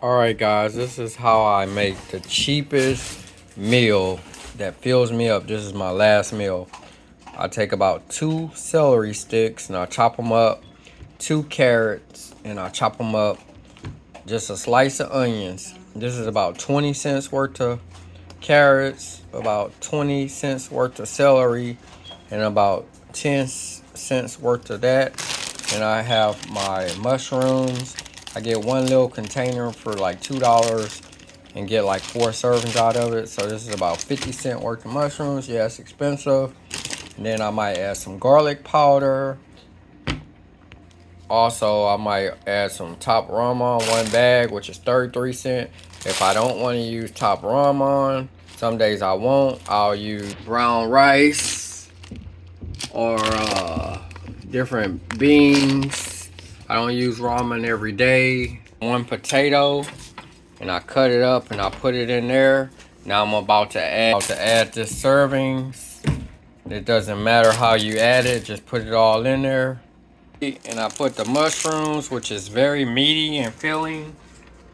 Alright guys, this is how I make the cheapest meal that fills me up. This is my last meal. I take about 2 celery sticks and I chop them up, 2 carrots and I chop them up, just a slice of onions. This is about 20 cents worth of carrots, about 20 cents worth of celery, and about 10 cents worth of that. And I have my mushrooms. I get one little container for like $2 and get like 4 servings out of it. So this is about 50 cents worth of mushrooms. Yeah, it's expensive. And then I might add some garlic powder. Also, I might add some top ramen, 1 bag, which is 33 cents. If I don't want to use top ramen, some days I won't. I'll use brown rice or different beans. I don't use ramen every day. 1 potato, and I cut it up and I put it in there. Now I'm about to add this servings. It doesn't matter how you add it, just put it all in there. And I put the mushrooms, which is very meaty and filling.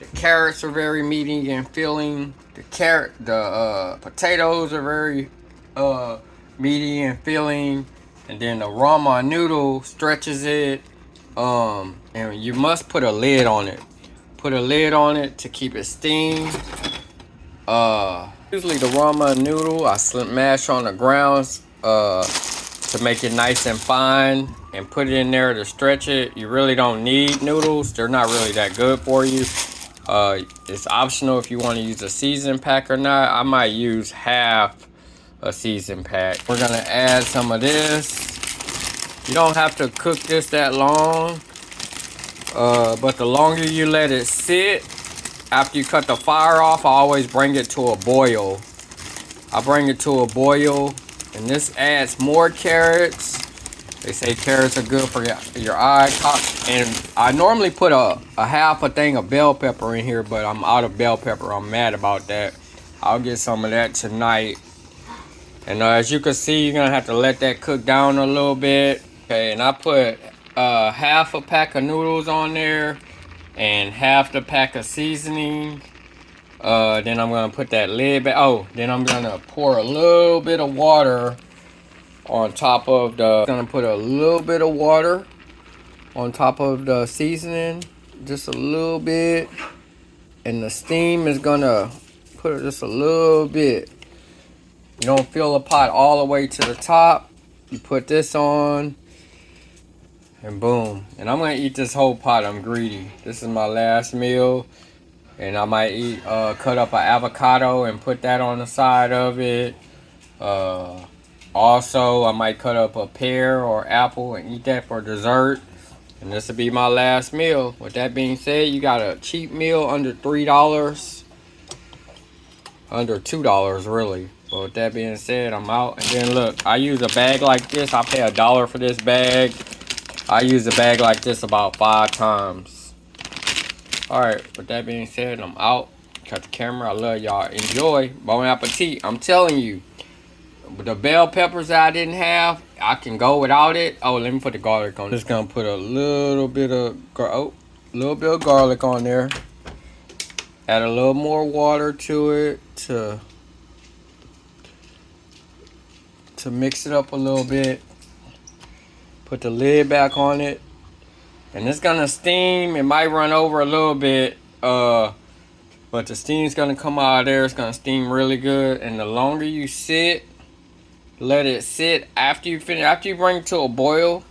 The carrots are very meaty and filling. The potatoes are very meaty and filling. And then the ramen noodle stretches it. And you must put a lid on it. Put a lid on it to keep it steamed. Usually the ramen noodle I mash on the grounds to make it nice and fine and put it in there to stretch it. You really don't need noodles. They're not really that good for you. It's optional if you want to use a season pack or not. I might use half a season pack. We're gonna add some of this. You don't have to cook this that long, but the longer you let it sit, after you cut the fire off, I always bring it to a boil. I bring it to a boil, and this adds more carrots. They say carrots are good for your eye. And I normally put a half a thing of bell pepper in here, but I'm out of bell pepper. I'm mad about that. I'll get some of that tonight. And as you can see, you're gonna have to let that cook down a little bit. Okay, and I put half a pack of noodles on there and half the pack of seasoning. Then I'm gonna put that lid back. Oh, then I'm gonna pour a little bit of water on top of gonna put a little bit of water on top of the seasoning, just a little bit. And the steam is gonna put just a little bit. You don't fill the pot all the way to the top. You put this on, and boom. And I'm gonna eat this whole pot. I'm greedy. This is my last meal. And I might eat, cut up an avocado and put that on the side of it. Also, I might cut up a pear or apple and eat that for dessert. And this will be my last meal. With that being said, you got a cheap meal under $3. Under $2, really. But with that being said, I'm out. And then look, I use a bag like this. I pay $1 for this bag. I use a bag like this about 5 times. Alright, with that being said, I'm out. Cut the camera. I love y'all. Enjoy. Bon appetit. I'm telling you. The bell peppers that I didn't have, I can go without it. Oh, let me put the garlic on. Just gonna put a little bit of garlic on there. Add a little more water to it to mix it up a little bit. Put the lid back on it. And it's gonna steam. It might run over a little bit, but the steam's gonna come out of there. It's gonna steam really good. And the longer you let it sit after you finish. After you bring it to a boil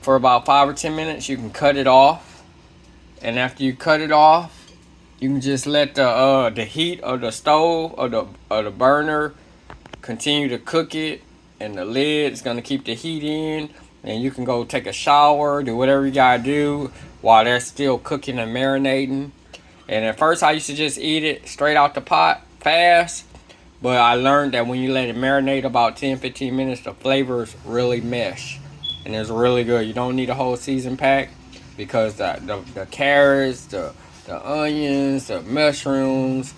for about 5 or 10 minutes, you can cut it off. And after you cut it off, you can just let the heat of the stove or the burner continue to cook it, and the lid is gonna keep the heat in. And you can go take a shower, do whatever you gotta do while they're still cooking and marinating. And at first I used to just eat it straight out the pot fast. But I learned that when you let it marinate about 10-15 minutes, the flavors really mesh. And it's really good. You don't need a whole season pack because the carrots, the onions, the mushrooms,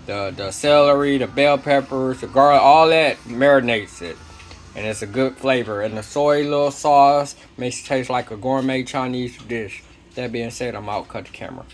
the celery, the bell peppers, the garlic, all that marinates it. And it's a good flavor. And the soy little sauce makes it taste like a gourmet Chinese dish. That being said, I'm out. Cut the camera.